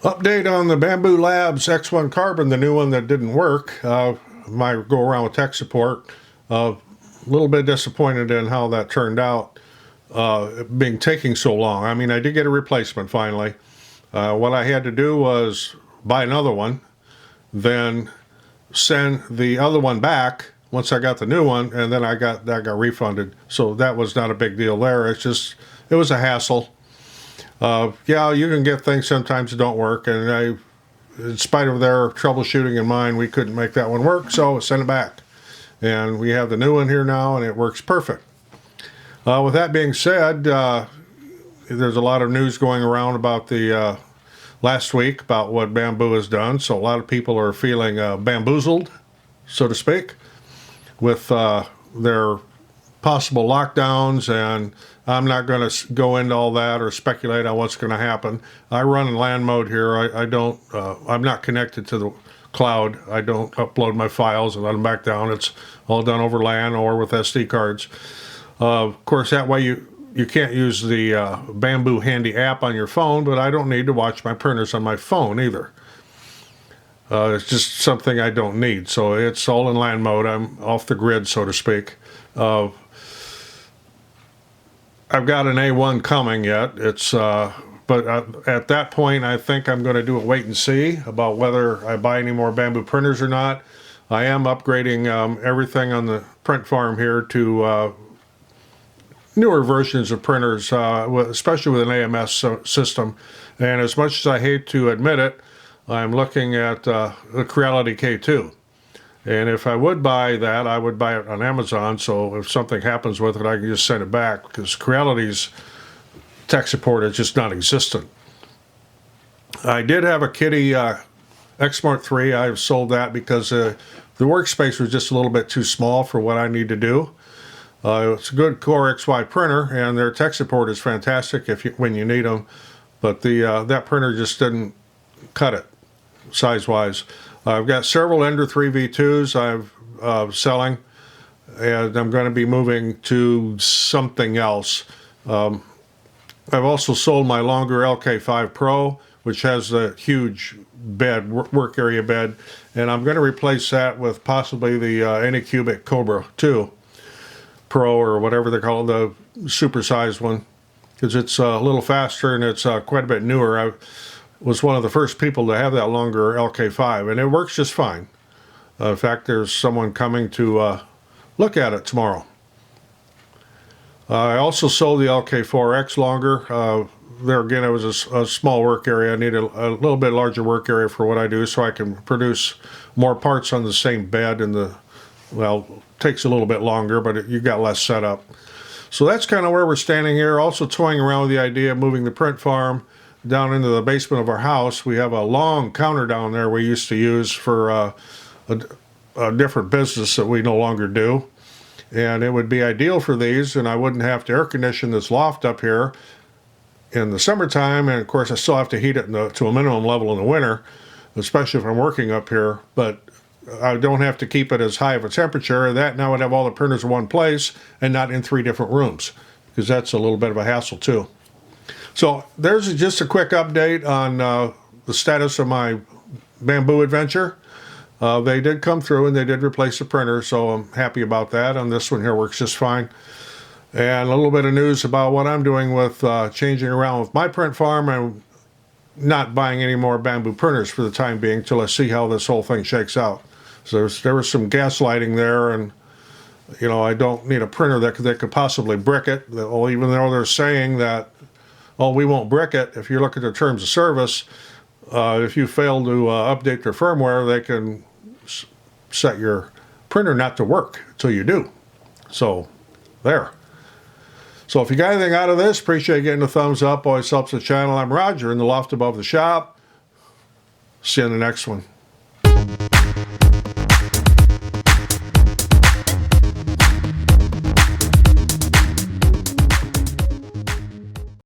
Update on the Bambu Labs X1 Carbon, the new one that didn't work. Might go around with tech support. A little bit disappointed in how that turned out, taking so long. I mean, I did get a replacement finally. What I had to do was buy another one, then send the other one back once I got the new one, and then that got refunded. So that was not a big deal there. It was a hassle. Yeah, you can get things sometimes that don't work, and in spite of their troubleshooting and mine, we couldn't make that one work, so send it back. And we have the new one here now, and it works perfect. With that being said, there's a lot of news going around about the last week about what Bambu has done, so a lot of people are feeling bamboozled, so to speak, with their possible lockdowns, and I'm not going to go into all that or speculate on what's going to happen. I run in LAN mode here. I'm not connected to the cloud. I don't upload my files and let them back down. It's all done over LAN or with SD cards. Of course, that way you can't use the Bambu Handy app on your phone, but I don't need to watch my printers on my phone either. It's just something I don't need. So it's all in LAN mode. I'm off the grid, so to speak. I've got an A1 coming yet. But at that point, I think I'm going to do a wait and see about whether I buy any more Bambu printers or not. I am upgrading everything on the print farm here to newer versions of printers, especially with an AMS system. And as much as I hate to admit it, I'm looking at the Creality K2. And if I would buy that, I would buy it on Amazon, so if something happens with it, I can just send it back, because Creality's tech support is just non-existent. I did have a Kitty X-Smart 3. I've sold that because the workspace was just a little bit too small for what I need to do. It's a good Core XY printer, and their tech support is fantastic when you need them, but that printer just didn't cut it size-wise. I've got several Ender 3 V2s I'm selling, and I'm going to be moving to something else. I've also sold my longer LK5 Pro, which has the huge bed, work area bed, and I'm going to replace that with possibly the Anycubic Cobra 2 Pro, or whatever they call it, the supersized one, because it's a little faster and it's quite a bit newer. I was one of the first people to have that longer LK5, and it works just fine. In fact, there's someone coming to look at it tomorrow. I also sold the LK4X longer. There again, it was a small work area. I need a little bit larger work area for what I do, so I can produce more parts on the same bed, and takes a little bit longer, but you got less setup. So that's kind of where we're standing here. Also toying around with the idea of moving the print farm down into the basement of our house. We have a long counter down there we used to use for a different business that we no longer do. And it would be ideal for these, and I wouldn't have to air condition this loft up here in the summertime. And of course, I still have to heat it to a minimum level in the winter, especially if I'm working up here. But I don't have to keep it as high of a temperature. That now would have all the printers in one place and not in 3 different rooms, because that's a little bit of a hassle too. So there's just a quick update on the status of my Bambu adventure. They did come through and they did replace the printer, so I'm happy about that. And this one here works just fine. And a little bit of news about what I'm doing with changing around with my print farm. I'm not buying any more Bambu printers for the time being till I see how this whole thing shakes out. So there was some gaslighting there, and I don't need a printer that could possibly brick it. Well, even though they're saying that, oh, we won't brick it. If you look at their terms of service, if you fail to update their firmware, they can set your printer not to work until you do. So, there. So if you got anything out of this, appreciate getting a thumbs up. Always helps the channel. I'm Roger in the loft above the shop. See you in the next one.